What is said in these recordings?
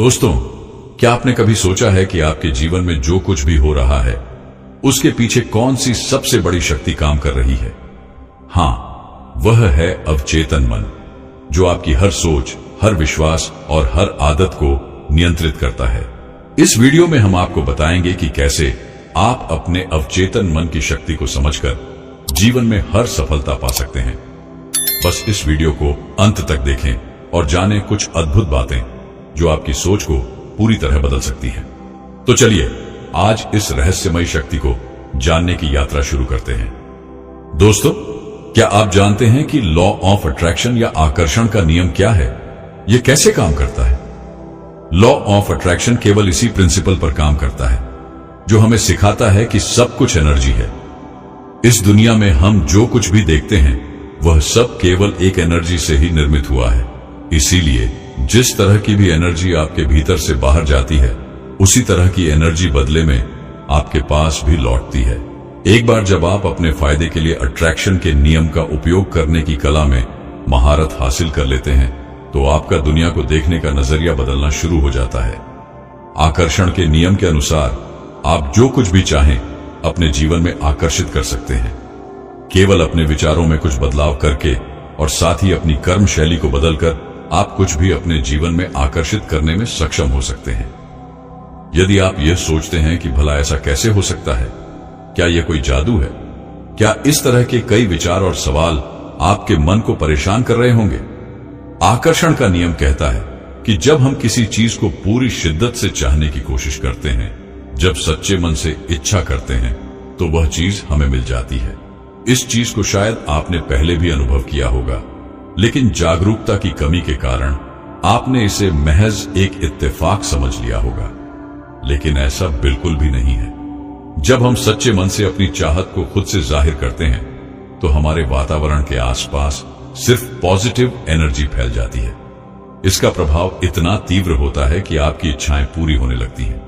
दोस्तों, क्या आपने कभी सोचा है कि आपके जीवन में जो कुछ भी हो रहा है उसके पीछे कौन सी सबसे बड़ी शक्ति काम कर रही है? हाँ, वह है अवचेतन मन, जो आपकी हर सोच, हर विश्वास और हर आदत को नियंत्रित करता है। इस वीडियो में हम आपको बताएंगे कि कैसे आप अपने अवचेतन मन की शक्ति को समझकर जीवन में हर सफलता पा सकते हैं। बस इस वीडियो को अंत तक देखें और जानें कुछ अद्भुत बातें जो आपकी सोच को पूरी तरह बदल सकती हैं। तो चलिए आज इस रहस्यमयी शक्ति को जानने की यात्रा शुरू करते हैं। दोस्तों, क्या आप जानते हैं कि लॉ ऑफ अट्रैक्शन या आकर्षण का नियम क्या है? यह कैसे काम करता है? लॉ ऑफ अट्रैक्शन केवल इसी प्रिंसिपल पर काम करता है जो हमें सिखाता है कि सब कुछ एनर्जी है। इस दुनिया में हम जो कुछ भी देखते हैं वह सब केवल एक एनर्जी से ही निर्मित हुआ है। इसीलिए जिस तरह की भी एनर्जी आपके भीतर से बाहर जाती है, उसी तरह की एनर्जी बदले में आपके पास भी लौटती है। एक बार जब आप अपने फायदे के लिए अट्रैक्शन के नियम का उपयोग करने की कला में महारत हासिल कर लेते हैं, तो आपका दुनिया को देखने का नजरिया बदलना शुरू हो जाता है। आकर्षण के नियम के अनुसार आप जो कुछ भी चाहें अपने जीवन में आकर्षित कर सकते हैं। केवल अपने विचारों में कुछ बदलाव करके और साथ ही अपनी कर्म शैली को बदलकर आप कुछ भी अपने जीवन में आकर्षित करने में सक्षम हो सकते हैं। यदि आप यह सोचते हैं कि भला ऐसा कैसे हो सकता है, क्या यह कोई जादू है? क्या इस तरह के कई विचार और सवाल आपके मन को परेशान कर रहे होंगे? आकर्षण का नियम कहता है कि जब हम किसी चीज को पूरी शिद्दत से चाहने की कोशिश करते हैं, जब सच्चे मन से इच्छा करते हैं, तो वह चीज हमें मिल जाती है। इस चीज को शायद आपने पहले भी अनुभव किया होगा, लेकिन जागरूकता की कमी के कारण आपने इसे महज एक इत्तेफाक समझ लिया होगा। लेकिन ऐसा बिल्कुल भी नहीं है। जब हम सच्चे मन से अपनी चाहत को खुद से जाहिर करते हैं, तो हमारे वातावरण के आसपास सिर्फ पॉजिटिव एनर्जी फैल जाती है। इसका प्रभाव इतना तीव्र होता है कि आपकी इच्छाएं पूरी होने लगती हैं।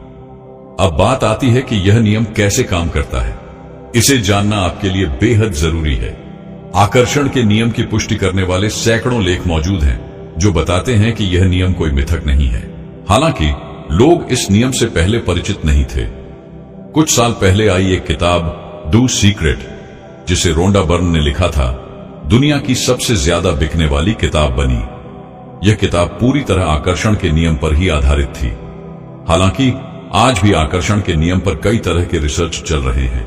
अब बात आती है कि यह नियम कैसे काम करता है। इसे जानना आपके लिए बेहद जरूरी है। आकर्षण के नियम की पुष्टि करने वाले सैकड़ों लेख मौजूद हैं जो बताते हैं कि यह नियम कोई मिथक नहीं है। हालांकि लोग इस नियम से पहले परिचित नहीं थे। कुछ साल पहले आई एक किताब द सीक्रेट, जिसे रोंडा बर्न ने लिखा था, दुनिया की सबसे ज्यादा बिकने वाली किताब बनी। यह किताब पूरी तरह आकर्षण के नियम पर ही आधारित थी। हालांकि आज भी आकर्षण के नियम पर कई तरह के रिसर्च चल रहे हैं,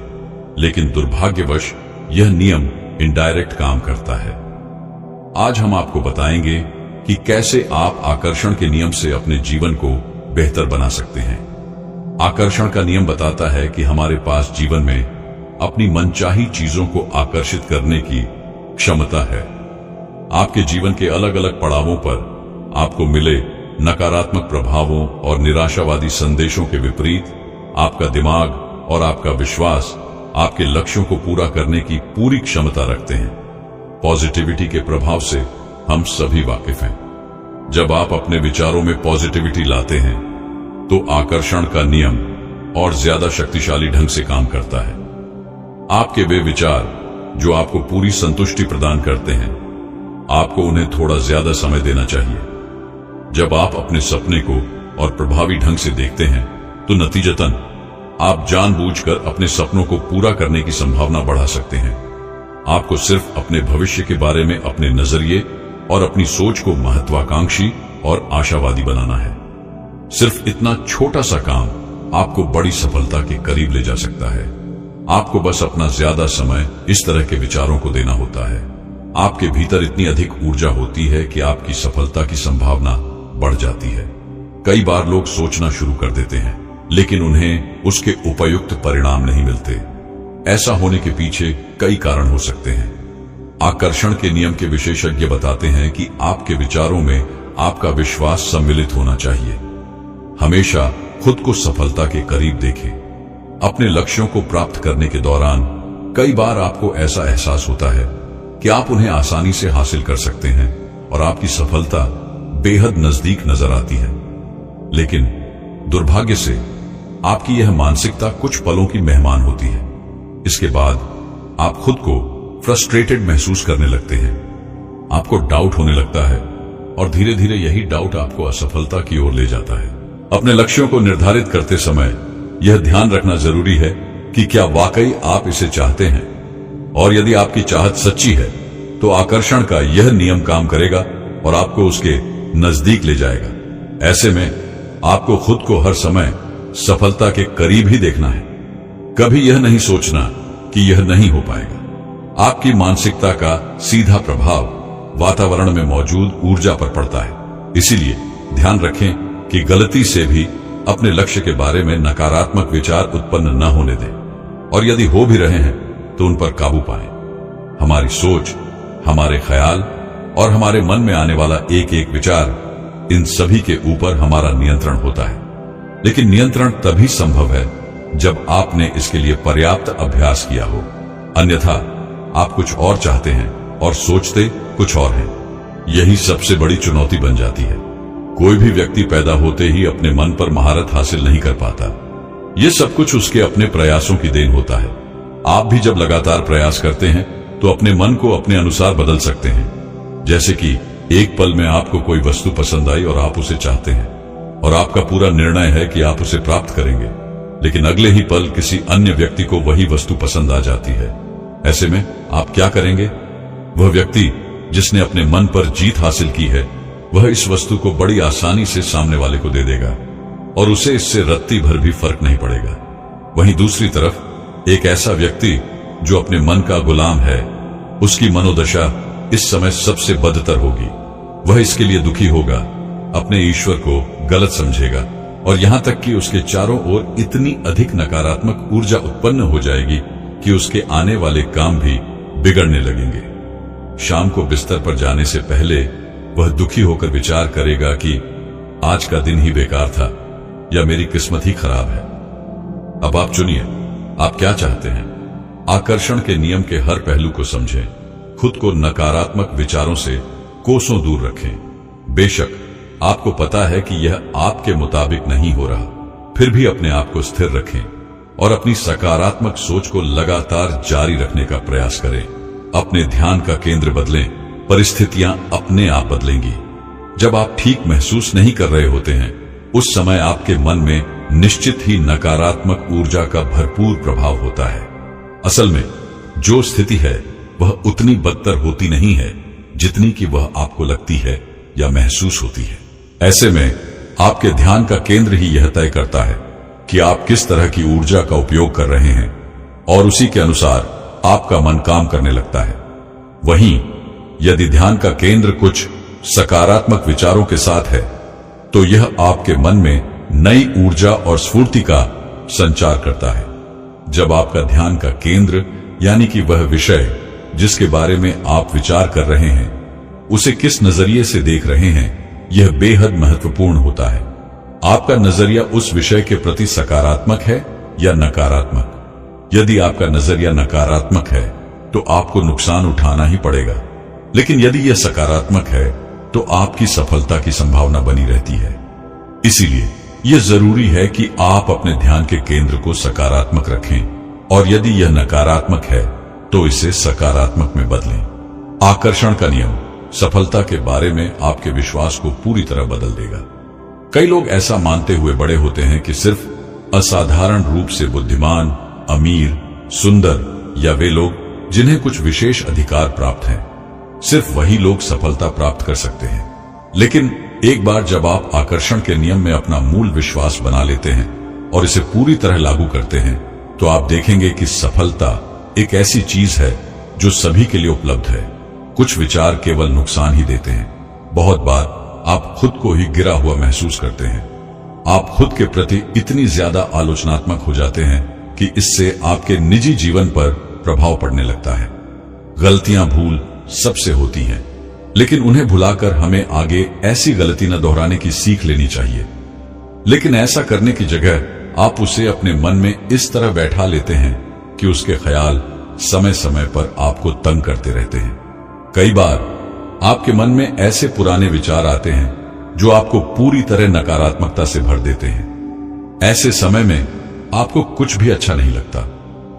लेकिन दुर्भाग्यवश यह नियम इनडायरेक्ट काम करता है। आज हम आपको बताएंगे कि कैसे आप आकर्षण के नियम से अपने जीवन को बेहतर बना सकते हैं। आकर्षण का नियम बताता है कि हमारे पास जीवन में अपनी मनचाही चीजों को आकर्षित करने की क्षमता है। आपके जीवन के अलग अलग पड़ावों पर आपको मिले नकारात्मक प्रभावों और निराशावादी संदेशों के विपरीत आपका दिमाग और आपका विश्वास आपके लक्ष्यों को पूरा करने की पूरी क्षमता रखते हैं। पॉजिटिविटी के प्रभाव से हम सभी वाकिफ हैं। जब आप अपने विचारों में पॉजिटिविटी लाते हैं, तो आकर्षण का नियम और ज्यादा शक्तिशाली ढंग से काम करता है। आपके वे विचार जो आपको पूरी संतुष्टि प्रदान करते हैं, आपको उन्हें थोड़ा ज्यादा समय देना चाहिए। जब आप अपने सपने को और प्रभावी ढंग से देखते हैं, तो नतीजतन आप जानबूझकर अपने सपनों को पूरा करने की संभावना बढ़ा सकते हैं। आपको सिर्फ अपने भविष्य के बारे में अपने नजरिए और अपनी सोच को महत्वाकांक्षी और आशावादी बनाना है। सिर्फ इतना छोटा सा काम आपको बड़ी सफलता के करीब ले जा सकता है। आपको बस अपना ज्यादा समय इस तरह के विचारों को देना होता है। आपके भीतर इतनी अधिक ऊर्जा होती है कि आपकी सफलता की संभावना बढ़ जाती है। कई बार लोग सोचना शुरू कर देते हैं, लेकिन उन्हें उसके उपयुक्त परिणाम नहीं मिलते। ऐसा होने के पीछे कई कारण हो सकते हैं। आकर्षण के नियम के विशेषज्ञ बताते हैं कि आपके विचारों में आपका विश्वास सम्मिलित होना चाहिए। हमेशा खुद को सफलता के करीब देखें। अपने लक्ष्यों को प्राप्त करने के दौरान कई बार आपको ऐसा एहसास होता है कि आप उन्हें आसानी से हासिल कर सकते हैं और आपकी सफलता बेहद नजदीक नजर आती है। लेकिन दुर्भाग्य से आपकी यह मानसिकता कुछ पलों की मेहमान होती है। इसके बाद आप खुद को फ्रस्ट्रेटेड महसूस करने लगते हैं। आपको डाउट होने लगता है और धीरे धीरे यही डाउट आपको असफलता की ओर ले जाता है। अपने लक्ष्यों को निर्धारित करते समय यह ध्यान रखना जरूरी है कि क्या वाकई आप इसे चाहते हैं, और यदि आपकी चाहत सच्ची है तो आकर्षण का यह नियम काम करेगा और आपको उसके नजदीक ले जाएगा। ऐसे में आपको खुद को हर समय सफलता के करीब ही देखना है। कभी यह नहीं सोचना कि यह नहीं हो पाएगा। आपकी मानसिकता का सीधा प्रभाव वातावरण में मौजूद ऊर्जा पर पड़ता है। इसीलिए ध्यान रखें कि गलती से भी अपने लक्ष्य के बारे में नकारात्मक विचार उत्पन्न न होने दें, और यदि हो भी रहे हैं तो उन पर काबू पाएं। हमारी सोच, हमारे ख्याल और हमारे मन में आने वाला एक एक विचार, इन सभी के ऊपर हमारा नियंत्रण होता है। लेकिन नियंत्रण तभी संभव है जब आपने इसके लिए पर्याप्त अभ्यास किया हो। अन्यथा आप कुछ और चाहते हैं और सोचते कुछ और हैं। यही सबसे बड़ी चुनौती बन जाती है। कोई भी व्यक्ति पैदा होते ही अपने मन पर महारत हासिल नहीं कर पाता। यह सब कुछ उसके अपने प्रयासों की देन होता है। आप भी जब लगातार प्रयास करते हैं तो अपने मन को अपने अनुसार बदल सकते हैं। जैसे कि एक पल में आपको कोई वस्तु पसंद आई और आप उसे चाहते हैं, और आपका पूरा निर्णय है कि आप उसे प्राप्त करेंगे, लेकिन अगले ही पल किसी अन्य व्यक्ति को वही वस्तु पसंद आ जाती है। ऐसे में आप क्या करेंगे? वह व्यक्ति जिसने अपने मन पर जीत हासिल की है, वह इस वस्तु को बड़ी आसानी से सामने वाले को दे देगा और उसे इससे रत्ती भर भी फर्क नहीं पड़ेगा। वहीं दूसरी तरफ एक ऐसा व्यक्ति जो अपने मन का गुलाम है, उसकी मनोदशा इस समय सबसे बदतर होगी। वह इसके लिए दुखी होगा, अपने ईश्वर को गलत समझेगा, और यहां तक कि उसके चारों ओर इतनी अधिक नकारात्मक ऊर्जा उत्पन्न हो जाएगी कि उसके आने वाले काम भी बिगड़ने लगेंगे। शाम को बिस्तर पर जाने से पहले वह दुखी होकर विचार करेगा कि आज का दिन ही बेकार था या मेरी किस्मत ही खराब है। अब आप चुनिए, आप क्या चाहते हैं? आकर्षण के नियम के हर पहलू को समझें। खुद को नकारात्मक विचारों से कोसों दूर रखें। बेशक आपको पता है कि यह आपके मुताबिक नहीं हो रहा, फिर भी अपने आप को स्थिर रखें और अपनी सकारात्मक सोच को लगातार जारी रखने का प्रयास करें। अपने ध्यान का केंद्र बदलें, परिस्थितियां अपने आप बदलेंगी। जब आप ठीक महसूस नहीं कर रहे होते हैं, उस समय आपके मन में निश्चित ही नकारात्मक ऊर्जा का भरपूर प्रभाव होता है। असल में जो स्थिति है वह उतनी बदतर होती नहीं है जितनी कि वह आपको लगती है या महसूस होती है। ऐसे में आपके ध्यान का केंद्र ही यह तय करता है कि आप किस तरह की ऊर्जा का उपयोग कर रहे हैं, और उसी के अनुसार आपका मन काम करने लगता है। वहीं यदि ध्यान का केंद्र कुछ सकारात्मक विचारों के साथ है तो यह आपके मन में नई ऊर्जा और स्फूर्ति का संचार करता है। जब आपका ध्यान का केंद्र यानी कि वह विषय जिसके बारे में आप विचार कर रहे हैं, उसे किस नजरिए से देख रहे हैं, यह बेहद महत्वपूर्ण होता है। आपका नजरिया उस विषय के प्रति सकारात्मक है या नकारात्मक? यदि आपका नजरिया नकारात्मक है तो आपको नुकसान उठाना ही पड़ेगा, लेकिन यदि यह सकारात्मक है तो आपकी सफलता की संभावना बनी रहती है। इसीलिए यह जरूरी है कि आप अपने ध्यान के केंद्र को सकारात्मक रखें, और यदि यह नकारात्मक है तो इसे सकारात्मक में बदलें। आकर्षण का नियम सफलता के बारे में आपके विश्वास को पूरी तरह बदल देगा। कई लोग ऐसा मानते हुए बड़े होते हैं कि सिर्फ असाधारण रूप से बुद्धिमान, अमीर, सुंदर या वे लोग जिन्हें कुछ विशेष अधिकार प्राप्त हैं, सिर्फ वही लोग सफलता प्राप्त कर सकते हैं। लेकिन एक बार जब आप आकर्षण के नियम में अपना मूल विश्वास बना लेते हैं और इसे पूरी तरह लागू करते हैं, तो आप देखेंगे कि सफलता एक ऐसी चीज है जो सभी के लिए उपलब्ध है। कुछ विचार केवल नुकसान ही देते हैं। बहुत बार आप खुद को ही गिरा हुआ महसूस करते हैं। आप खुद के प्रति इतनी ज्यादा आलोचनात्मक हो जाते हैं कि इससे आपके निजी जीवन पर प्रभाव पड़ने लगता है। गलतियां भूल सबसे होती हैं, लेकिन उन्हें भुलाकर हमें आगे ऐसी गलती न दोहराने की सीख लेनी चाहिए। लेकिन ऐसा करने की जगह आप उसे अपने मन में इस तरह बैठा लेते हैं कि उसके ख्याल समय समय पर आपको तंग करते रहते हैं। कई बार आपके मन में ऐसे पुराने विचार आते हैं जो आपको पूरी तरह नकारात्मकता से भर देते हैं। ऐसे समय में आपको कुछ भी अच्छा नहीं लगता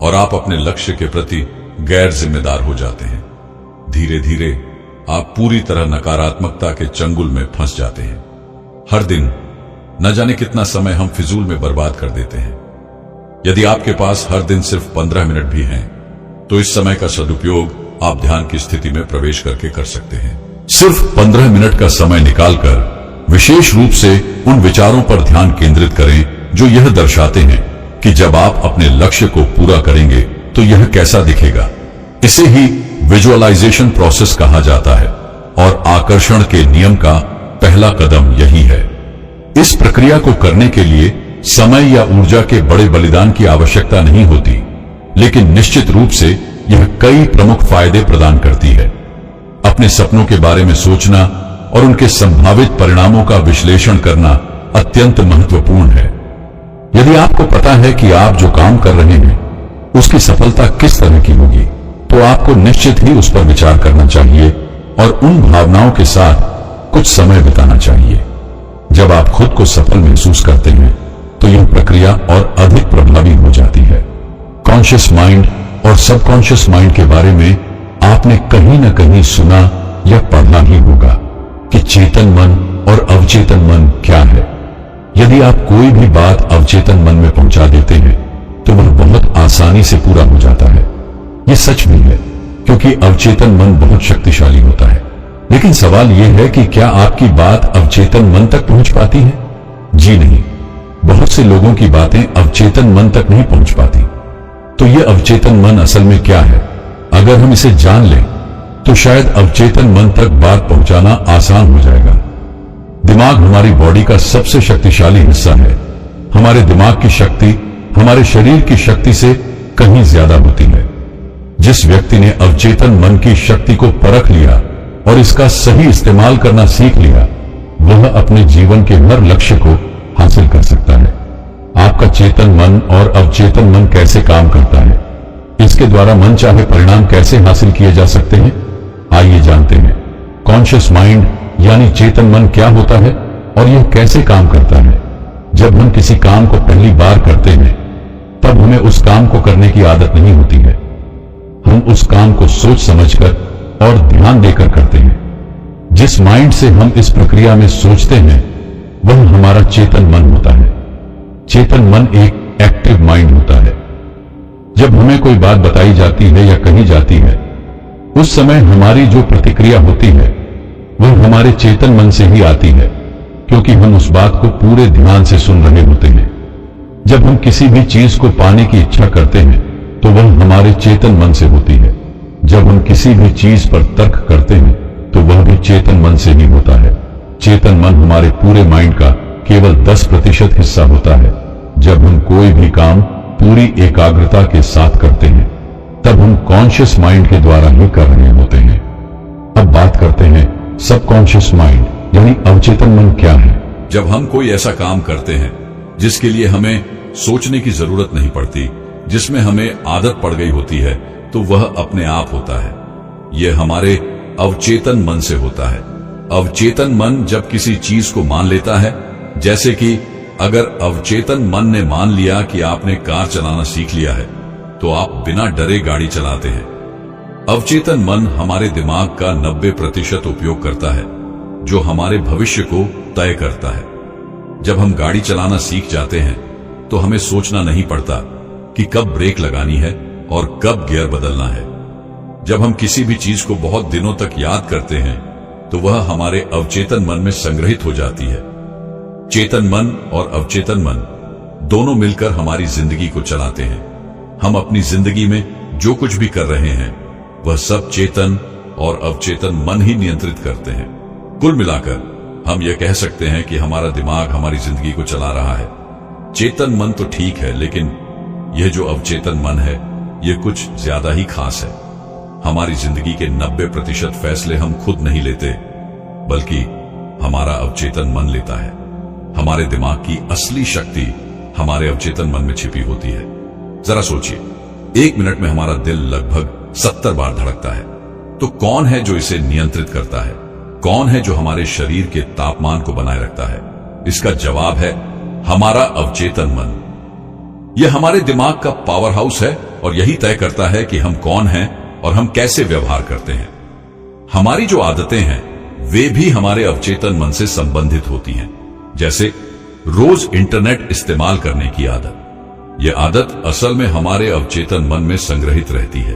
और आप अपने लक्ष्य के प्रति गैर जिम्मेदार हो जाते हैं। धीरे धीरे आप पूरी तरह नकारात्मकता के चंगुल में फंस जाते हैं। हर दिन न जाने कितना समय हम फिजूल में बर्बाद कर देते हैं। यदि आपके पास हर दिन सिर्फ 15 मिनट भी हैं, तो इस समय का सदुपयोग आप ध्यान की स्थिति में प्रवेश करके कर सकते हैं। सिर्फ 15 मिनट का समय निकालकर विशेष रूप से उन विचारों पर ध्यान केंद्रित करें जो यह दर्शाते हैं कि जब आप अपने लक्ष्य को पूरा करेंगे तो यह कैसा दिखेगा। इसे ही विजुअलाइजेशन प्रोसेस कहा जाता है और आकर्षण के नियम का पहला कदम यही है। इस प्रक्रिया को करने के लिए समय या ऊर्जा के बड़े बलिदान की आवश्यकता नहीं होती, लेकिन निश्चित रूप से यह कई प्रमुख फायदे प्रदान करती है। अपने सपनों के बारे में सोचना और उनके संभावित परिणामों का विश्लेषण करना अत्यंत महत्वपूर्ण है। यदि आपको पता है कि आप जो काम कर रहे हैं उसकी सफलता किस तरह की होगी, तो आपको निश्चित ही उस पर विचार करना चाहिए और उन भावनाओं के साथ कुछ समय बिताना चाहिए। जब आप खुद को सफल महसूस करते हैं तो यह प्रक्रिया और अधिक प्रभावी हो जाती है। कॉन्शियस माइंड और सबकॉन्शियस माइंड के बारे में आपने कहीं न कहीं सुना या पढ़ा ही होगा कि चेतन मन और अवचेतन मन क्या है। यदि आप कोई भी बात अवचेतन मन में पहुंचा देते हैं तो वह बहुत आसानी से पूरा हो जाता है। यह सच भी है, क्योंकि अवचेतन मन बहुत शक्तिशाली होता है। लेकिन सवाल यह है कि क्या आपकी बात अवचेतन मन तक पहुंच पाती है? जी नहीं। बहुत से लोगों की बातें अवचेतन मन तक नहीं पहुंच पाती। तो यह अवचेतन मन असल में क्या है? अगर हम इसे जान लें तो शायद अवचेतन मन तक बात पहुंचाना आसान हो जाएगा। दिमाग हमारी बॉडी का सबसे शक्तिशाली हिस्सा है। हमारे दिमाग की शक्ति हमारे शरीर की शक्ति से कहीं ज्यादा होती है। जिस व्यक्ति ने अवचेतन मन की शक्ति को परख लिया और इसका सही इस्तेमाल करना सीख लिया, वह अपने जीवन के हर लक्ष्य को हासिल कर सकता है। आपका चेतन मन और अवचेतन मन कैसे काम करता है? इसके द्वारा मन चाहे परिणाम कैसे हासिल किए जा सकते हैं? आइए जानते हैं। कॉन्शियस माइंड यानी चेतन मन क्या होता है और यह कैसे काम करता है। जब हम किसी काम को पहली बार करते हैं तब हमें उस काम को करने की आदत नहीं होती है। हम उस काम को सोच समझकर और ध्यान देकर करते हैं। जिस माइंड से हम इस प्रक्रिया में सोचते हैं वह हमारा चेतन मन होता है। चेतन मन एक एक्टिव माइंड होता है। जब हमें कोई बात बताई जाती है या कही जाती है, उस समय हमारी जो प्रतिक्रिया होती है वह हमारे चेतन मन से ही आती है, क्योंकि हम उस बात को पूरे ध्यान से सुन रहे होते हैं। जब हम किसी भी चीज को पाने की इच्छा करते हैं तो वह हमारे चेतन मन से होती है। जब हम किसी भी चीज पर तर्क करते हैं तो वह भी चेतन मन से ही होता है। चेतन मन हमारे पूरे माइंड का केवल 10% हिस्सा होता है। जब हम कोई भी काम पूरी एकाग्रता के साथ करते हैं तब हम कॉन्शियस माइंड के द्वारा ही कर रहे होते हैं। अब बात करते हैं सबकॉन्शियस माइंड यानी अवचेतन मन क्या है। जब हम कोई ऐसा काम करते हैं जिसके लिए हमें सोचने की जरूरत नहीं पड़ती, जिसमें हमें आदत पड़ गई होती है, तो वह अपने आप होता है। यह हमारे अवचेतन मन से होता है। अवचेतन मन जब किसी चीज को मान लेता है, जैसे कि अगर अवचेतन मन ने मान लिया कि आपने कार चलाना सीख लिया है, तो आप बिना डरे गाड़ी चलाते हैं। अवचेतन मन हमारे दिमाग का 90% उपयोग करता है, जो हमारे भविष्य को तय करता है। जब हम गाड़ी चलाना सीख जाते हैं तो हमें सोचना नहीं पड़ता कि कब ब्रेक लगानी है और कब गियर बदलना है। जब हम किसी भी चीज को बहुत दिनों तक याद करते हैं तो वह हमारे अवचेतन मन में संग्रहित हो जाती है। चेतन मन और अवचेतन मन दोनों मिलकर हमारी जिंदगी को चलाते हैं। हम अपनी जिंदगी में जो कुछ भी कर रहे हैं वह सब चेतन और अवचेतन मन ही नियंत्रित करते हैं। कुल मिलाकर हम यह कह सकते हैं कि हमारा दिमाग हमारी जिंदगी को चला रहा है। चेतन मन तो ठीक है, लेकिन यह जो अवचेतन मन है यह कुछ ज्यादा ही खास है। हमारी जिंदगी के 90% फैसले हम खुद नहीं लेते, बल्कि हमारा अवचेतन मन लेता है। हमारे दिमाग की असली शक्ति हमारे अवचेतन मन में छिपी होती है। जरा सोचिए, 1 मिनट में हमारा दिल लगभग 70 बार धड़कता है। तो कौन है जो इसे नियंत्रित करता है? कौन है जो हमारे शरीर के तापमान को बनाए रखता है? इसका जवाब है हमारा अवचेतन मन। यह हमारे दिमाग का पावर हाउस है और यही तय करता है कि हम कौन हैं और हम कैसे व्यवहार करते हैं। हमारी जो आदतें हैं वे भी हमारे अवचेतन मन से संबंधित होती हैं। जैसे रोज इंटरनेट इस्तेमाल करने की आदत। यह आदत असल में हमारे अवचेतन मन में संग्रहित रहती है।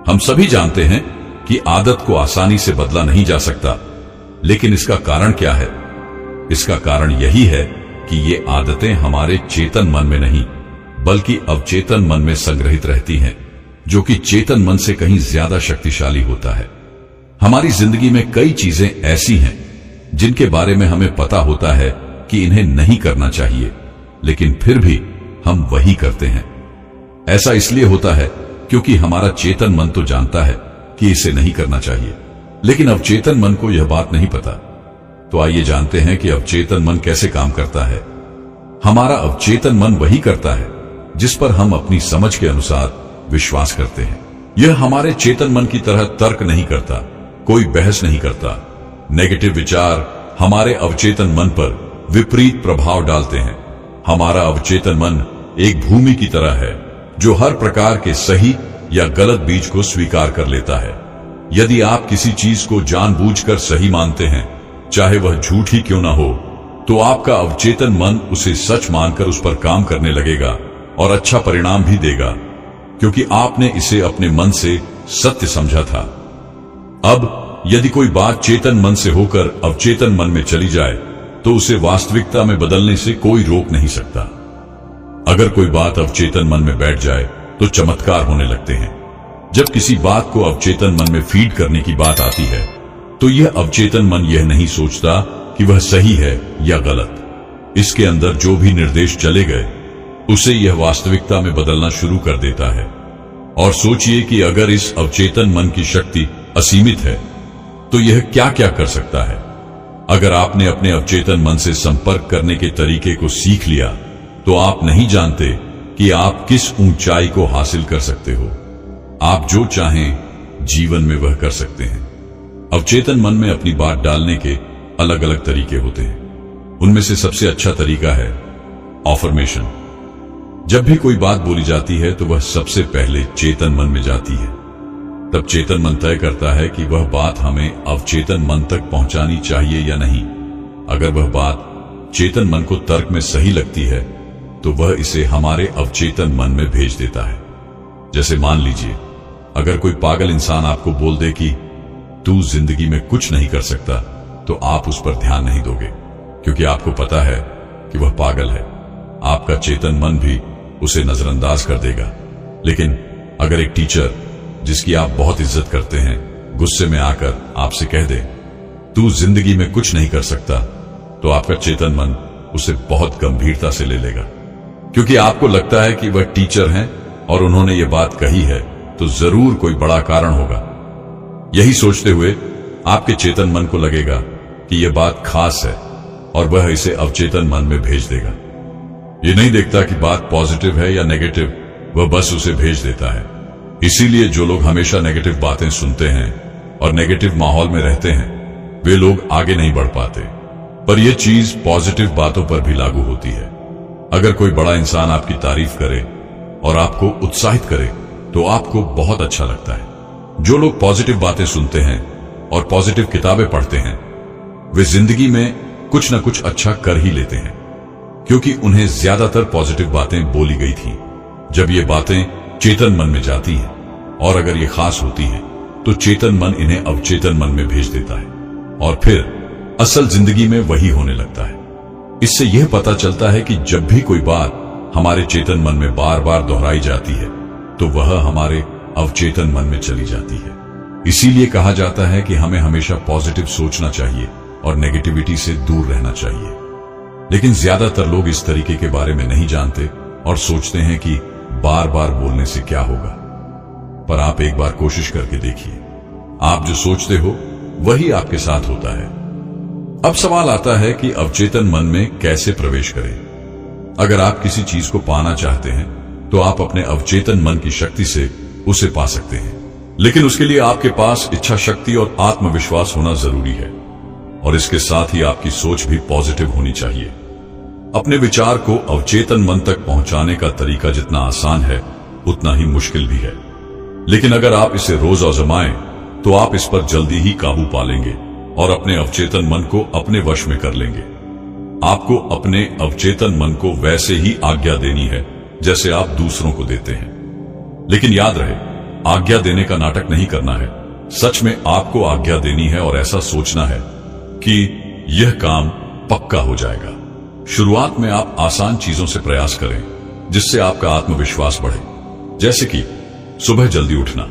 हम सभी जानते हैं कि आदत को आसानी से बदला नहीं जा सकता, लेकिन इसका कारण क्या है? इसका कारण यही है कि ये आदतें हमारे चेतन मन में नहीं बल्कि अवचेतन मन में संग्रहित रहती हैं, जो कि चेतन मन से कहीं ज्यादा शक्तिशाली होता है। हमारी जिंदगी में कई चीजें ऐसी हैं जिनके बारे में हमें पता होता है कि इन्हें नहीं करना चाहिए, लेकिन फिर भी हम वही करते हैं। ऐसा इसलिए होता है क्योंकि हमारा चेतन मन तो जानता है कि इसे नहीं करना चाहिए, लेकिन अवचेतन मन को यह बात नहीं पता। तो आइए जानते हैं कि अवचेतन मन कैसे काम करता है। हमारा अवचेतन मन वही करता है जिस पर हम अपनी समझ के अनुसार विश्वास करते हैं। यह हमारे चेतन मन की तरह तर्क नहीं करता, कोई बहस नहीं करता। नेगेटिव विचार हमारे अवचेतन मन पर विपरीत प्रभाव डालते हैं। हमारा अवचेतन मन एक भूमि की तरह है जो हर प्रकार के सही या गलत बीज को स्वीकार कर लेता है। यदि आप किसी चीज को जानबूझकर सही मानते हैं, चाहे वह झूठ ही क्यों ना हो, तो आपका अवचेतन मन उसे सच मानकर उस पर काम करने लगेगा और अच्छा परिणाम भी देगा, क्योंकि आपने इसे अपने मन से सत्य समझा था। अब यदि कोई बात चेतन मन से होकर अवचेतन मन में चली जाए तो उसे वास्तविकता में बदलने से कोई रोक नहीं सकता। अगर कोई बात अवचेतन मन में बैठ जाए तो चमत्कार होने लगते हैं। जब किसी बात को अवचेतन मन में फीड करने की बात आती है तो यह अवचेतन मन यह नहीं सोचता कि वह सही है या गलत। इसके अंदर जो भी निर्देश चले गए उसे यह वास्तविकता में बदलना शुरू कर देता है। और सोचिए कि अगर इस अवचेतन मन की शक्ति असीमित है तो यह क्या क्या कर सकता है। अगर आपने अपने अवचेतन मन से संपर्क करने के तरीके को सीख लिया तो आप नहीं जानते कि आप किस ऊंचाई को हासिल कर सकते हो। आप जो चाहें जीवन में वह कर सकते हैं। अवचेतन मन में अपनी बात डालने के अलग अलग तरीके होते हैं। उनमें से सबसे अच्छा तरीका है ऑफर्मेशन। जब भी कोई बात बोली जाती है तो वह सबसे पहले चेतन मन में जाती है। तब चेतन मन तय करता है कि वह बात हमें अवचेतन मन तक पहुंचानी चाहिए या नहीं। अगर वह बात चेतन मन को तर्क में सही लगती है तो वह इसे हमारे अवचेतन मन में भेज देता है। जैसे मान लीजिए, अगर कोई पागल इंसान आपको बोल दे कि तू जिंदगी में कुछ नहीं कर सकता, तो आप उस पर ध्यान नहीं दोगे, क्योंकि आपको पता है कि वह पागल है। आपका चेतन मन भी उसे नजरअंदाज कर देगा। लेकिन अगर एक टीचर जिसकी आप बहुत इज्जत करते हैं गुस्से में आकर आपसे कह दे तू जिंदगी में कुछ नहीं कर सकता, तो आपका चेतन मन उसे बहुत गंभीरता से ले लेगा, क्योंकि आपको लगता है कि वह टीचर हैं और उन्होंने ये बात कही है तो जरूर कोई बड़ा कारण होगा। यही सोचते हुए आपके चेतन मन को लगेगा कि यह बात खास है और वह इसे अवचेतन मन में भेज देगा। ये नहीं देखता कि बात पॉजिटिव है या नेगेटिव, वह बस उसे भेज देता है। इसीलिए जो लोग हमेशा नेगेटिव बातें सुनते हैं और नेगेटिव माहौल में रहते हैं वे लोग आगे नहीं बढ़ पाते। पर यह चीज पॉजिटिव बातों पर भी लागू होती है। अगर कोई बड़ा इंसान आपकी तारीफ करे और आपको उत्साहित करे तो आपको बहुत अच्छा लगता है। जो लोग पॉजिटिव बातें सुनते हैं और पॉजिटिव किताबें पढ़ते हैं वे जिंदगी में कुछ न कुछ अच्छा कर ही लेते हैं, क्योंकि उन्हें ज्यादातर पॉजिटिव बातें बोली गई थी। जब ये बातें चेतन मन में जाती हैं और अगर ये खास होती हैं तो चेतन मन इन्हें अवचेतन मन में भेज देता है और फिर असल जिंदगी में वही होने लगता है। इससे यह पता चलता है कि जब भी कोई बात हमारे चेतन मन में बार बार दोहराई जाती है तो वह हमारे अवचेतन मन में चली जाती है। इसीलिए कहा जाता है कि हमें हमेशा पॉजिटिव सोचना चाहिए और नेगेटिविटी से दूर रहना चाहिए। लेकिन ज्यादातर लोग इस तरीके के बारे में नहीं जानते और सोचते हैं कि बार बार बोलने से क्या होगा। पर आप एक बार कोशिश करके देखिए, आप जो सोचते हो वही आपके साथ होता है। अब सवाल आता है कि अवचेतन मन में कैसे प्रवेश करें। अगर आप किसी चीज को पाना चाहते हैं तो आप अपने अवचेतन मन की शक्ति से उसे पा सकते हैं, लेकिन उसके लिए आपके पास इच्छा शक्ति और आत्मविश्वास होना जरूरी है। और इसके साथ ही आपकी सोच भी पॉजिटिव होनी चाहिए। अपने विचार को अवचेतन मन तक पहुंचाने का तरीका जितना आसान है उतना ही मुश्किल भी है, लेकिन अगर आप इसे रोज आजमाएं तो आप इस पर जल्दी ही काबू पा लेंगे और अपने अवचेतन मन को अपने वश में कर लेंगे। आपको अपने अवचेतन मन को वैसे ही आज्ञा देनी है जैसे आप दूसरों को देते हैं। लेकिन याद रहे, आज्ञा देने का नाटक नहीं करना है। सच में आपको आज्ञा देनी है और ऐसा सोचना है कि यह काम पक्का हो जाएगा। शुरुआत में आप आसान चीजों से प्रयास करें जिससे आपका आत्मविश्वास बढ़े। जैसे कि सुबह जल्दी उठना।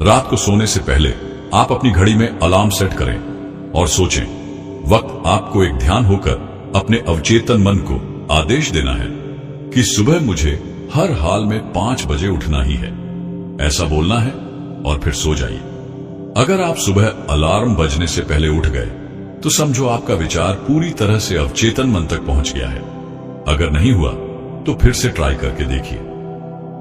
रात को सोने से पहले आप अपनी घड़ी में अलार्म सेट करें और सोचें, वक्त आपको एक ध्यान होकर अपने अवचेतन मन को आदेश देना है कि सुबह मुझे हर हाल में 5 बजे उठना ही है। ऐसा बोलना है और फिर सो जाइए। अगर आप सुबह अलार्म बजने से पहले उठ गए तो समझो आपका विचार पूरी तरह से अवचेतन मन तक पहुंच गया है। अगर नहीं हुआ तो फिर से ट्राई करके देखिए।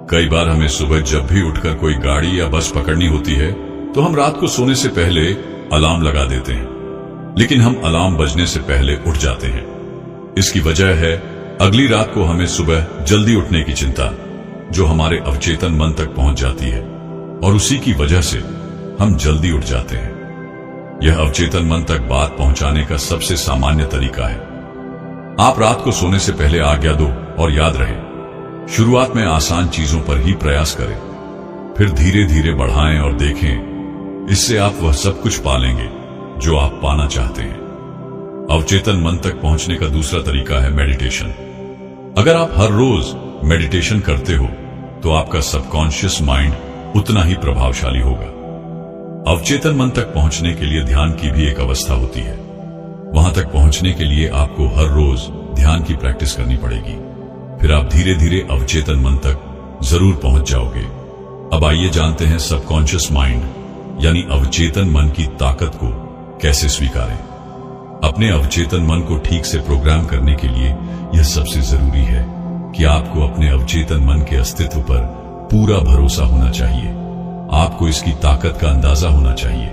कई बार हमें सुबह जब भी उठकर कोई गाड़ी या बस पकड़नी होती है तो हम रात को सोने से पहले अलार्म लगा देते हैं, लेकिन हम अलार्म बजने से पहले उठ जाते हैं। इसकी वजह है अगली रात को हमें सुबह जल्दी उठने की चिंता, जो हमारे अवचेतन मन तक पहुंच जाती है और उसी की वजह से हम जल्दी उठ जाते हैं। यह अवचेतन मन तक बात पहुंचाने का सबसे सामान्य तरीका है। आप रात को सोने से पहले आज्ञा दो और याद रहे, शुरुआत में आसान चीजों पर ही प्रयास करें, फिर धीरे धीरे बढ़ाएं और देखें, इससे आप वह सब कुछ पालेंगे जो आप पाना चाहते हैं। अवचेतन मन तक पहुंचने का दूसरा तरीका है मेडिटेशन। अगर आप हर रोज मेडिटेशन करते हो तो आपका सबकॉन्शियस माइंड उतना ही प्रभावशाली होगा। अवचेतन मन तक पहुंचने के लिए ध्यान की भी एक अवस्था होती है। वहां तक पहुंचने के लिए आपको हर रोज ध्यान की प्रैक्टिस करनी पड़ेगी, फिर आप धीरे धीरे अवचेतन मन तक जरूर पहुंच जाओगे। अब आइए जानते हैं सबकॉन्शियस माइंड यानी अवचेतन मन की ताकत को कैसे स्वीकारें। अपने अवचेतन मन को ठीक से प्रोग्राम करने के लिए यह सबसे जरूरी है कि आपको अपने अवचेतन मन के अस्तित्व पर पूरा भरोसा होना चाहिए। आपको इसकी ताकत का अंदाजा होना चाहिए।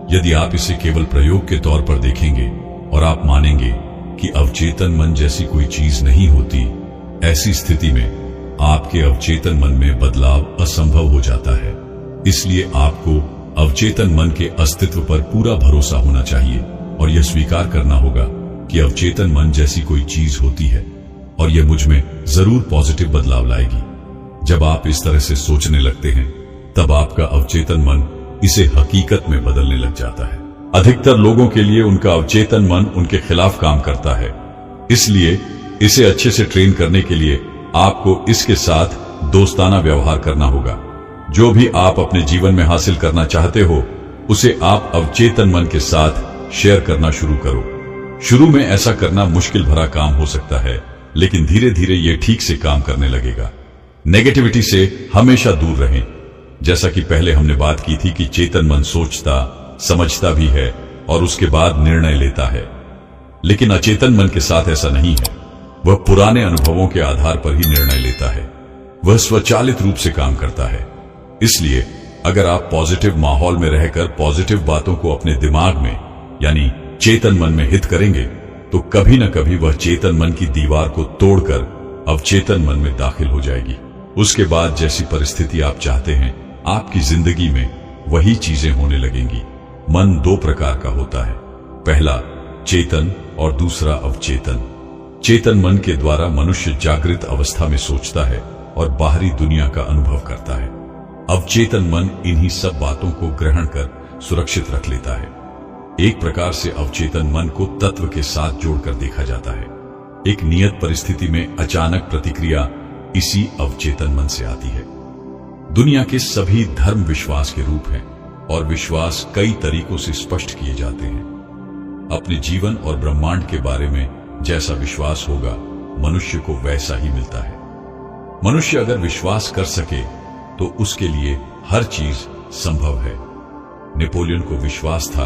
यदि आप इसे केवल प्रयोग के तौर पर देखेंगे और आप मानेंगे कि अवचेतन मन जैसी कोई चीज नहीं होती, ऐसी स्थिति में आपके अवचेतन मन में बदलाव असंभव हो जाता है। इसलिए आपको अवचेतन मन के अस्तित्व पर पूरा भरोसा होना चाहिए और यह स्वीकार करना होगा कि अवचेतन मन जैसी कोई चीज होती है और यह मुझ में जरूर पॉजिटिव बदलाव लाएगी। जब आप इस तरह से सोचने लगते हैं तब आपका अवचेतन मन इसे हकीकत में बदलने लग जाता है। अधिकतर लोगों के लिए उनका अवचेतन मन उनके खिलाफ काम करता है, इसलिए इसे अच्छे से ट्रेन करने के लिए आपको इसके साथ दोस्ताना व्यवहार करना होगा। जो भी आप अपने जीवन में हासिल करना चाहते हो उसे आप अवचेतन मन के साथ शेयर करना शुरू करो। शुरू में ऐसा करना मुश्किल भरा काम हो सकता है, लेकिन धीरे धीरे यह ठीक से काम करने लगेगा। नेगेटिविटी से हमेशा दूर रहें। जैसा कि पहले हमने बात की थी कि चेतन मन सोचता समझता भी है और उसके बाद निर्णय लेता है, लेकिन अचेतन मन के साथ ऐसा नहीं है। वह पुराने अनुभवों के आधार पर ही निर्णय लेता है। वह स्वचालित रूप से काम करता है। इसलिए अगर आप पॉजिटिव माहौल में रहकर पॉजिटिव बातों को अपने दिमाग में यानी चेतन मन में हित करेंगे तो कभी न कभी वह चेतन मन की दीवार को तोड़कर अवचेतन मन में दाखिल हो जाएगी। उसके बाद जैसी परिस्थिति आप चाहते हैं आपकी जिंदगी में वही चीजें होने लगेंगी। मन 2 प्रकार का होता है, पहला चेतन और दूसरा अवचेतन। चेतन मन के द्वारा मनुष्य जागृत अवस्था में सोचता है और बाहरी दुनिया का अनुभव करता है। अवचेतन मन इन्हीं सब बातों को ग्रहण कर सुरक्षित रख लेता है। एक प्रकार से अवचेतन मन को तत्व के साथ जोड़कर देखा जाता है। एक नियत परिस्थिति में अचानक प्रतिक्रिया इसी अवचेतन मन से आती है। दुनिया के सभी धर्म विश्वास के रूप हैं और विश्वास कई तरीकों से स्पष्ट किए जाते हैं। अपने जीवन और ब्रह्मांड के बारे में जैसा विश्वास होगा मनुष्य को वैसा ही मिलता है। मनुष्य अगर विश्वास कर सके तो उसके लिए हर चीज संभव है। नेपोलियन को विश्वास था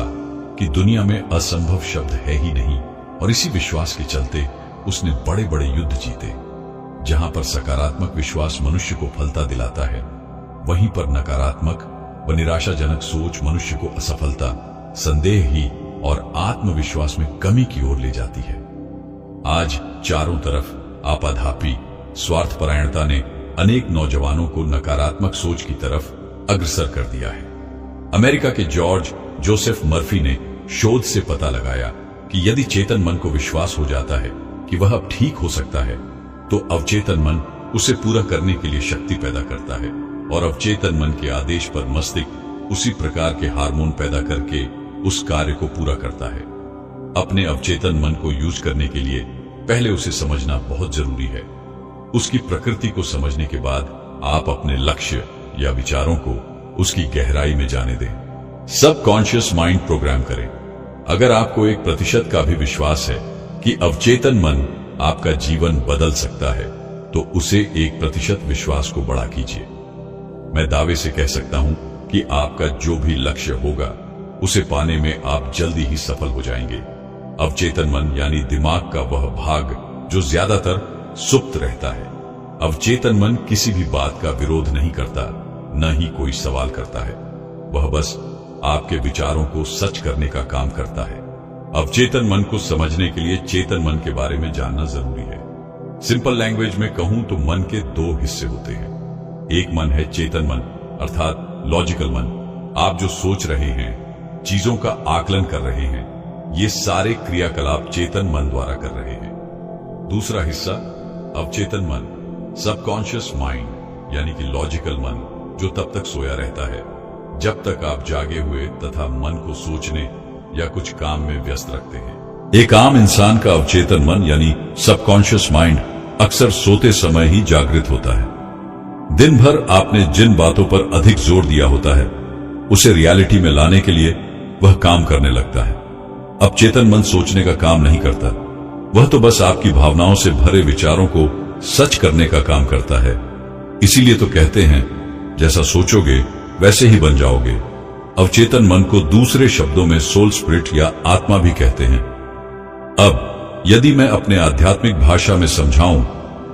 कि दुनिया में असंभव शब्द है ही नहीं और इसी विश्वास के चलते उसने बड़े बड़े युद्ध जीते। जहां पर सकारात्मक विश्वास मनुष्य को फलता दिलाता है, वहीं पर नकारात्मक व निराशाजनक सोच मनुष्य को असफलता, संदेह ही और आत्मविश्वास में कमी की ओर ले जाती है। आज चारों तरफ आपाधापी स्वार्थपरायणता ने अनेक नौजवानों को नकारात्मक सोच की तरफ अग्रसर कर दिया है। अमेरिका के जॉर्ज जोसेफ मर्फी ने शोध से पता लगाया कि यदि चेतन मन को विश्वास हो जाता है कि वह अब ठीक हो सकता है, तो अवचेतन मन उसे पूरा करने के लिए शक्ति पैदा करता है और अवचेतन मन के आदेश पर मस्तिष्क उसी प्रकार के हार्मोन पैदा करके उस कार्य को पूरा करता है। अपने अवचेतन मन को यूज करने के लिए पहले उसे समझना बहुत जरूरी है। उसकी प्रकृति को समझने के बाद आप अपने लक्ष्य या विचारों को उसकी गहराई में जाने दें। सबकॉन्शियस माइंड प्रोग्राम करें। अगर आपको 1% का भी विश्वास है कि अवचेतन मन आपका जीवन बदल सकता है, तो उसे 1% विश्वास को बढ़ा कीजिए। मैं दावे से कह सकता हूं कि आपका जो भी लक्ष्य होगा उसे पाने में आप जल्दी ही सफल हो जाएंगे। अवचेतन मन यानी दिमाग का वह भाग जो ज्यादातर सुप्त रहता है। अवचेतन मन किसी भी बात का विरोध नहीं करता, न ही कोई सवाल करता है। वह बस आपके विचारों को सच करने का काम करता है। अवचेतन मन को समझने के लिए चेतन मन के बारे में जानना जरूरी है। सिंपल लैंग्वेज में कहूं तो मन के 2 हिस्से होते हैं। एक मन है चेतन मन, अर्थात लॉजिकल मन। आप जो सोच रहे हैं, चीजों का आकलन कर रहे हैं, ये सारे क्रियाकलाप चेतन मन द्वारा कर रहे हैं। दूसरा हिस्सा अवचेतन मन, सबकॉन्शियस माइंड यानी कि लॉजिकल मन, जो तब तक सोया रहता है जब तक आप जागे हुए तथा मन को सोचने या कुछ काम में व्यस्त रखते हैं। एक आम इंसान का अवचेतन मन यानी सबकॉन्शियस माइंड अक्सर सोते समय ही जागृत होता है। दिन भर आपने जिन बातों पर अधिक जोर दिया होता है, उसे रियलिटी में लाने के लिए वह काम करने लगता है। अवचेतन मन सोचने का काम नहीं करता, वह तो बस आपकी भावनाओं से भरे विचारों को सच करने का काम करता है। इसीलिए तो कहते हैं, जैसा सोचोगे वैसे ही बन जाओगे। अवचेतन मन को दूसरे शब्दों में सोल स्पिरिट या आत्मा भी कहते हैं। अब यदि मैं अपने आध्यात्मिक भाषा में समझाऊं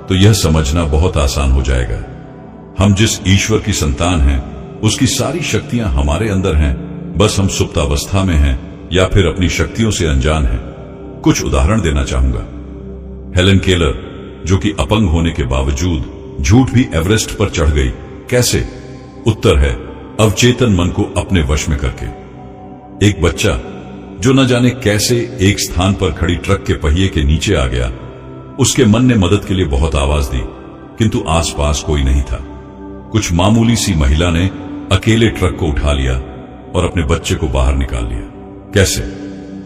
तो यह समझना बहुत आसान हो जाएगा। हम जिस ईश्वर की संतान हैं, उसकी सारी शक्तियां हमारे अंदर हैं, बस हम सुप्तावस्था में हैं या फिर अपनी शक्तियों से अनजान हैं। कुछ उदाहरण देना चाहूंगा। हेलन केलर, जो कि अपंग होने के बावजूद झूठ भी एवरेस्ट पर चढ़ गई, कैसे? उत्तर है अवचेतन मन को अपने वश में करके। एक बच्चा जो न जाने कैसे एक स्थान पर खड़ी ट्रक के पहिए के नीचे आ गया, उसके मन ने मदद के लिए बहुत आवाज दी, किंतु आसपास कोई नहीं था। कुछ मामूली सी महिला ने अकेले ट्रक को उठा लिया और अपने बच्चे को बाहर निकाल लिया। कैसे?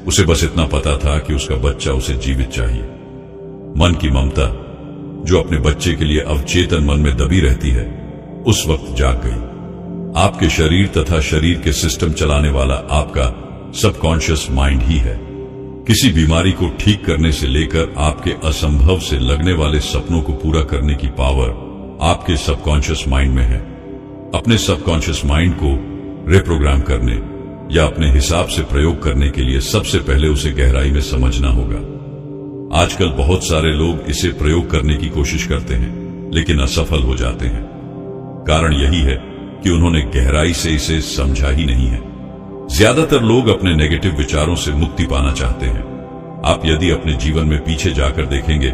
उसे बस इतना पता था कि उसका बच्चा उसे जीवित चाहिए। मन की ममता जो अपने बच्चे के लिए अवचेतन मन में दबी रहती है, उस वक्त जाग गई। आपके शरीर तथा शरीर के सिस्टम चलाने वाला आपका सबकॉन्शियस माइंड ही है। किसी बीमारी को ठीक करने से लेकर आपके असंभव से लगने वाले सपनों को पूरा करने की पावर आपके सबकॉन्शियस माइंड में है। अपने सबकॉन्शियस माइंड को रिप्रोग्राम करने या अपने हिसाब से प्रयोग करने के लिए सबसे पहले उसे गहराई में समझना होगा। आजकल बहुत सारे लोग इसे प्रयोग करने की कोशिश करते हैं, लेकिन असफल हो जाते हैं। कारण यही है कि उन्होंने गहराई से इसे समझा ही नहीं है। ज्यादातर लोग अपने नेगेटिव विचारों से मुक्ति पाना चाहते हैं। आप यदि अपने जीवन में पीछे जाकर देखेंगे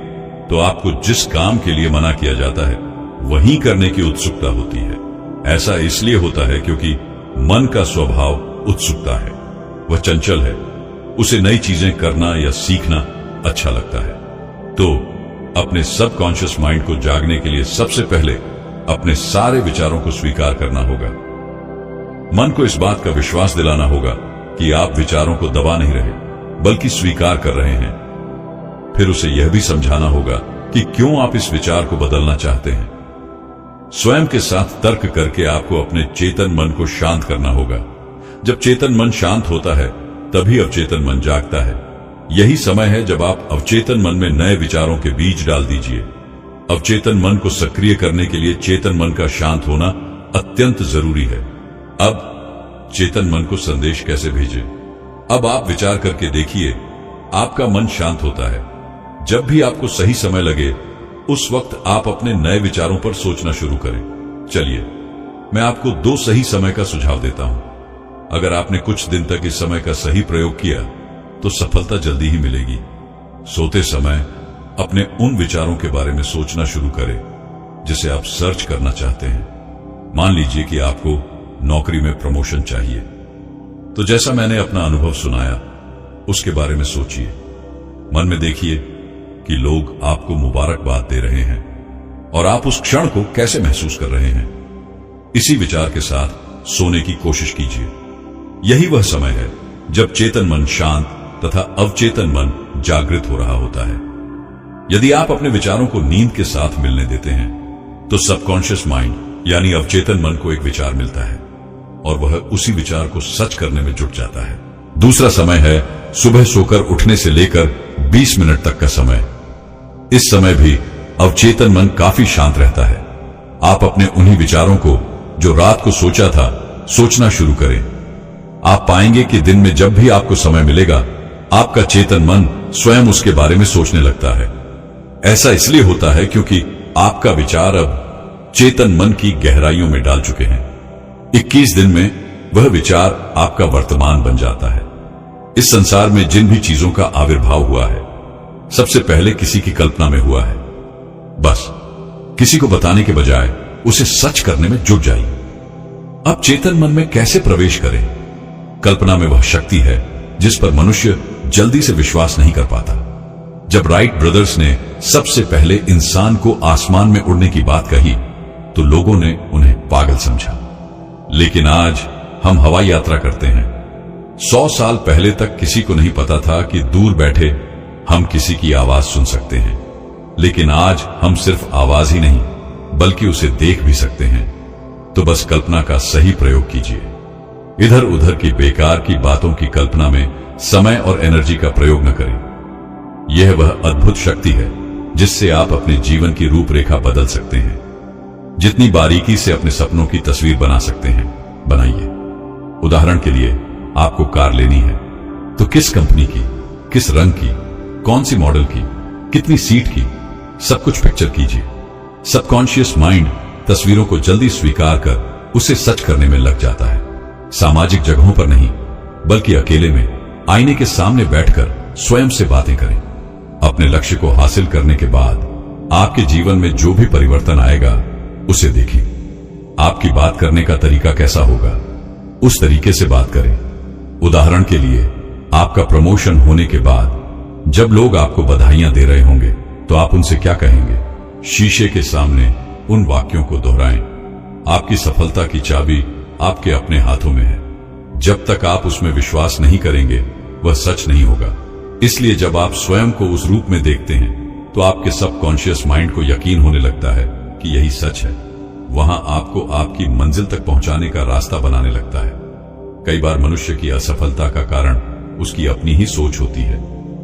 तो आपको जिस काम के लिए मना किया जाता है, वही करने की उत्सुकता होती है। ऐसा इसलिए होता है क्योंकि मन का स्वभाव उत्सुकता है। वह चंचल है, उसे नई चीजें करना या सीखना अच्छा लगता है। तो अपने सबकॉन्शियस माइंड को जागने के लिए सबसे पहले अपने सारे विचारों को स्वीकार करना होगा। मन को इस बात का विश्वास दिलाना होगा कि आप विचारों को दबा नहीं रहे, बल्कि स्वीकार कर रहे हैं। फिर उसे यह भी समझाना होगा कि क्यों आप इस विचार को बदलना चाहते हैं। स्वयं के साथ तर्क करके आपको अपने चेतन मन को शांत करना होगा। जब चेतन मन शांत होता है, तभी अवचेतन मन जागता है। यही समय है जब आप अवचेतन मन में नए विचारों के बीज डाल दीजिए। अवचेतन मन को सक्रिय करने के लिए चेतन मन का शांत होना अत्यंत जरूरी है। अब चेतन मन को संदेश कैसे भेजें? अब आप विचार करके देखिए, आपका मन शांत होता है। जब भी आपको सही समय लगे, उस वक्त आप अपने नए विचारों पर सोचना शुरू करें। चलिए, मैं आपको 2 सही समय का सुझाव देता हूं। अगर आपने कुछ दिन तक इस समय का सही प्रयोग किया तो सफलता जल्दी ही मिलेगी। सोते समय अपने उन विचारों के बारे में सोचना शुरू करें जिसे आप सर्च करना चाहते हैं। मान लीजिए कि आपको नौकरी में प्रमोशन चाहिए, तो जैसा मैंने अपना अनुभव सुनाया, उसके बारे में सोचिए। मन में देखिए कि लोग आपको मुबारकबाद दे रहे हैं और आप उस क्षण को कैसे महसूस कर रहे हैं। इसी विचार के साथ सोने की कोशिश कीजिए। यही वह समय है जब चेतन मन शांत तथा अवचेतन मन जागृत हो रहा होता है। यदि आप अपने विचारों को नींद के साथ मिलने देते हैं तो सबकॉन्शियस माइंड यानी अवचेतन मन को एक विचार मिलता है और वह उसी विचार को सच करने में जुट जाता है। दूसरा समय है सुबह सोकर उठने से लेकर 20 मिनट तक का समय। इस समय भी अवचेतन मन काफी शांत रहता है। आप अपने उन्हीं विचारों को जो रात को सोचा था सोचना शुरू करें। आप पाएंगे कि दिन में जब भी आपको समय मिलेगा आपका चेतन मन स्वयं उसके बारे में सोचने लगता है। ऐसा इसलिए होता है क्योंकि आपका विचार अब चेतन मन की गहराइयों में डाल चुके हैं। 21 दिन में वह विचार आपका वर्तमान बन जाता है। इस संसार में जिन भी चीजों का आविर्भाव हुआ है सबसे पहले किसी की कल्पना में हुआ है। बस किसी को बताने के बजाय उसे सच करने में जुट जाइए। अब चेतन मन में कैसे प्रवेश करें? कल्पना में वह शक्ति है जिस पर मनुष्य जल्दी से विश्वास नहीं कर पाता। जब राइट ब्रदर्स ने सबसे पहले इंसान को आसमान में उड़ने की बात कही तो लोगों ने उन्हें पागल समझा। लेकिन आज हम हवाई यात्रा करते हैं। 100 साल पहले तक किसी को नहीं पता था कि दूर बैठे हम किसी की आवाज सुन सकते हैं। लेकिन आज हम सिर्फ आवाज ही नहीं बल्कि उसे देख भी सकते हैं। तो बस कल्पना का सही प्रयोग कीजिए। इधर उधर की बेकार की बातों की कल्पना में समय और एनर्जी का प्रयोग न करें। यह वह अद्भुत शक्ति है जिससे आप अपने जीवन की रूपरेखा बदल सकते हैं। जितनी बारीकी से अपने सपनों की तस्वीर बना सकते हैं बनाइए। उदाहरण के लिए आपको कार लेनी है तो किस कंपनी की, किस रंग की, कौन सी मॉडल की, कितनी सीट की, सब कुछ पिक्चर कीजिए। सबकॉन्शियस माइंड तस्वीरों को जल्दी स्वीकार कर उसे सच करने में लग जाता है। सामाजिक जगहों पर नहीं बल्कि अकेले में आईने के सामने बैठकर स्वयं से बातें करें। अपने लक्ष्य को हासिल करने के बाद आपके जीवन में जो भी परिवर्तन आएगा उसे देखें। आपकी बात करने का तरीका कैसा होगा उस तरीके से बात करें। उदाहरण के लिए आपका प्रमोशन होने के बाद जब लोग आपको बधाइयां दे रहे होंगे तो आप उनसे क्या कहेंगे? शीशे के सामने उन वाक्यों को दोहराएं। आपकी सफलता की चाबी आपके अपने हाथों में है। जब तक आप उसमें विश्वास नहीं करेंगे वह सच नहीं होगा। इसलिए जब आप स्वयं को उस रूप में देखते हैं तो आपके सबकॉन्शियस माइंड को यकीन होने लगता है कि यही सच है। वहां आपको आपकी मंजिल तक पहुंचाने का रास्ता बनाने लगता है। कई बार मनुष्य की असफलता का कारण उसकी अपनी ही सोच होती है।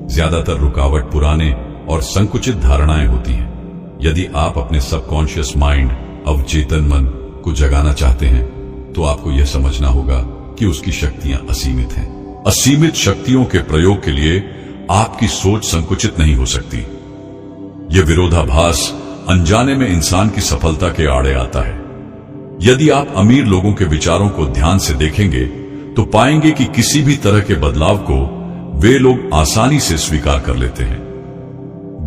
ज्यादातर रुकावट पुराने और संकुचित धारणाएं होती हैं। यदि आप अपने सबकॉन्शियस माइंड अवचेतन मन को जगाना चाहते हैं तो आपको यह समझना होगा कि उसकी शक्तियां असीमित हैं। असीमित शक्तियों के प्रयोग के लिए आपकी सोच संकुचित नहीं हो सकती। यह विरोधाभास अनजाने में इंसान की सफलता के आड़े आता है। यदि आप अमीर लोगों के विचारों को ध्यान से देखेंगे तो पाएंगे कि किसी भी तरह के बदलाव को वे लोग आसानी से स्वीकार कर लेते हैं।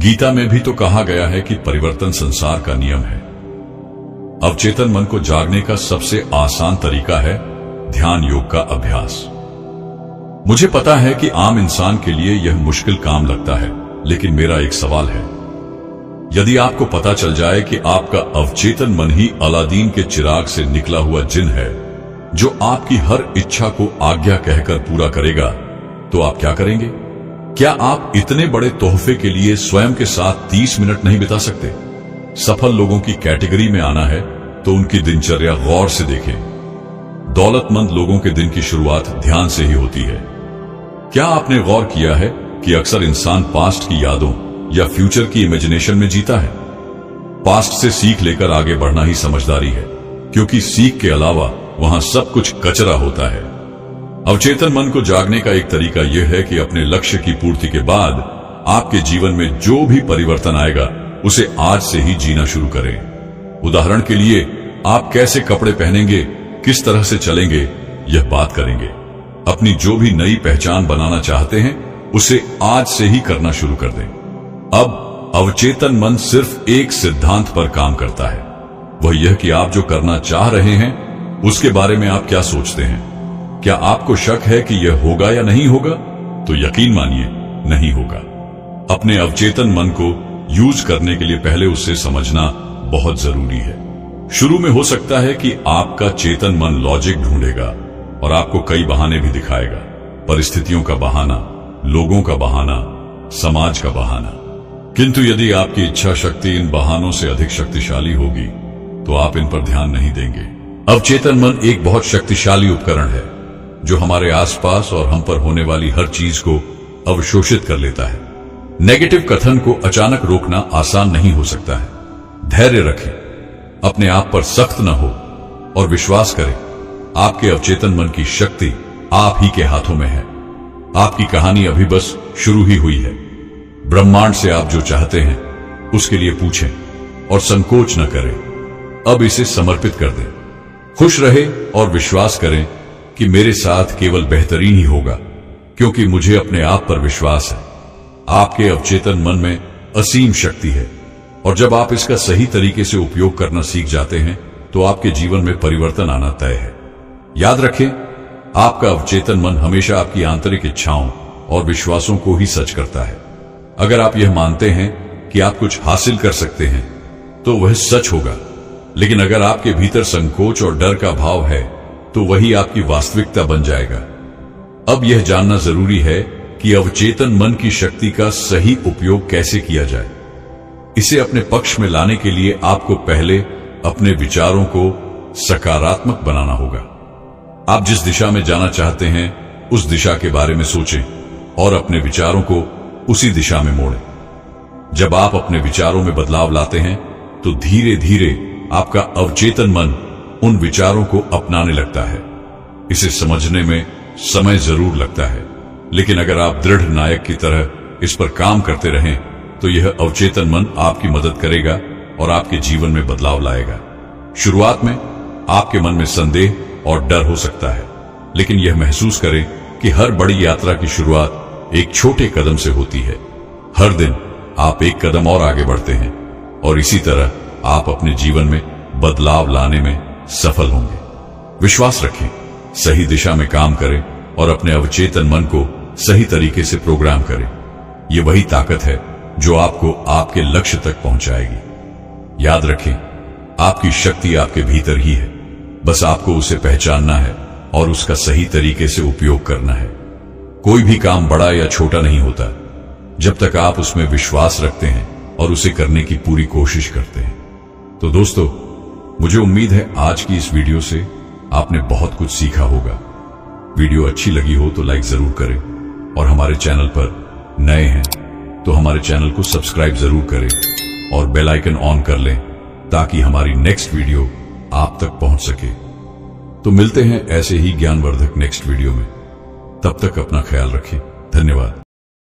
गीता में भी तो कहा गया है कि परिवर्तन संसार का नियम है। अवचेतन मन को जागने का सबसे आसान तरीका है ध्यान योग का अभ्यास। मुझे पता है कि आम इंसान के लिए यह मुश्किल काम लगता है, लेकिन मेरा एक सवाल है। यदि आपको पता चल जाए कि आपका अवचेतन मन ही अलादीन के चिराग से निकला हुआ जिन है जो आपकी हर इच्छा को आज्ञा कहकर पूरा करेगा, तो आप क्या करेंगे? क्या आप इतने बड़े तोहफे के लिए स्वयं के साथ 30 मिनट नहीं बिता सकते? सफल लोगों की कैटेगरी में आना है तो उनकी दिनचर्या गौर से देखें। दौलतमंद लोगों के दिन की शुरुआत ध्यान से ही होती है। क्या आपने गौर किया है कि अक्सर इंसान पास्ट की यादों या फ्यूचर की इमेजिनेशन में जीता है? पास्ट से सीख लेकर आगे बढ़ना ही समझदारी है, क्योंकि सीख के अलावा वहां सब कुछ कचरा होता है। अवचेतन मन को जागने का एक तरीका यह है कि अपने लक्ष्य की पूर्ति के बाद आपके जीवन में जो भी परिवर्तन आएगा उसे आज से ही जीना शुरू करें। उदाहरण के लिए आप कैसे कपड़े पहनेंगे, किस तरह से चलेंगे, यह बात करेंगे। अपनी जो भी नई पहचान बनाना चाहते हैं उसे आज से ही करना शुरू कर दें। अब अवचेतन मन सिर्फ एक सिद्धांत पर काम करता है, वह यह कि आप जो करना चाह रहे हैं उसके बारे में आप क्या सोचते हैं। क्या आपको शक है कि यह होगा या नहीं होगा? तो यकीन मानिए नहीं होगा। अपने अवचेतन मन को यूज करने के लिए पहले उससे समझना बहुत जरूरी है। शुरू में हो सकता है कि आपका चेतन मन लॉजिक ढूंढेगा और आपको कई बहाने भी दिखाएगा, परिस्थितियों का बहाना, लोगों का बहाना, समाज का बहाना। किंतु यदि आपकी इच्छा शक्ति इन बहानों से अधिक शक्तिशाली होगी तो आप इन पर ध्यान नहीं देंगे। अवचेतन मन एक बहुत शक्तिशाली उपकरण है जो हमारे आसपास और हम पर होने वाली हर चीज को अवशोषित कर लेता है। नेगेटिव कथन को अचानक रोकना आसान नहीं हो सकता है। धैर्य रखें, अपने आप पर सख्त न हो और विश्वास करें, आपके अवचेतन मन की शक्ति आप ही के हाथों में है। आपकी कहानी अभी बस शुरू ही हुई है। ब्रह्मांड से आप जो चाहते हैं उसके लिए पूछें और संकोच न करें। अब इसे समर्पित कर दें। खुश रहे और विश्वास करें कि मेरे साथ केवल बेहतरीन ही होगा, क्योंकि मुझे अपने आप पर विश्वास है। आपके अवचेतन मन में असीम शक्ति है और जब आप इसका सही तरीके से उपयोग करना सीख जाते हैं तो आपके जीवन में परिवर्तन आना तय है। याद रखें, आपका अवचेतन मन हमेशा आपकी आंतरिक इच्छाओं और विश्वासों को ही सच करता है। अगर आप यह मानते हैं कि आप कुछ हासिल कर सकते हैं तो वह सच होगा, लेकिन अगर आपके भीतर संकोच और डर का भाव है तो वही आपकी वास्तविकता बन जाएगा। अब यह जानना जरूरी है कि अवचेतन मन की शक्ति का सही उपयोग कैसे किया जाए। इसे अपने पक्ष में लाने के लिए आपको पहले अपने विचारों को सकारात्मक बनाना होगा। आप जिस दिशा में जाना चाहते हैं उस दिशा के बारे में सोचें और अपने विचारों को उसी दिशा में मोड़ें। जब आप अपने विचारों में बदलाव लाते हैं तो धीरे धीरे आपका अवचेतन मन उन विचारों को अपनाने लगता है। इसे समझने में समय जरूर लगता है, लेकिन अगर आप दृढ़ नायक की तरह इस पर काम करते रहें तो यह अवचेतन मन आपकी मदद करेगा और आपके जीवन में बदलाव लाएगा। शुरुआत में आपके मन में संदेह और डर हो सकता है, लेकिन यह महसूस करें कि हर बड़ी यात्रा की शुरुआत एक छोटे कदम से होती है। हर दिन आप एक कदम और आगे बढ़ते हैं और इसी तरह आप अपने जीवन में बदलाव लाने में सफल होंगे। विश्वास रखें, सही दिशा में काम करें और अपने अवचेतन मन को सही तरीके से प्रोग्राम करें। यह वही ताकत है जो आपको आपके लक्ष्य तक पहुंचाएगी। याद रखें, आपकी शक्ति आपके भीतर ही है, बस आपको उसे पहचानना है और उसका सही तरीके से उपयोग करना है। कोई भी काम बड़ा या छोटा नहीं होता जब तक आप उसमें विश्वास रखते हैं और उसे करने की पूरी कोशिश करते हैं। तो दोस्तों, मुझे उम्मीद है आज की इस वीडियो से आपने बहुत कुछ सीखा होगा। वीडियो अच्छी लगी हो तो लाइक जरूर करें और हमारे चैनल पर नए हैं तो हमारे चैनल को सब्सक्राइब जरूर करें और बेल आइकन ऑन कर लें ताकि हमारी नेक्स्ट वीडियो आप तक पहुंच सके। तो मिलते हैं ऐसे ही ज्ञानवर्धक नेक्स्ट वीडियो में। तब तक अपना ख्याल रखें। धन्यवाद।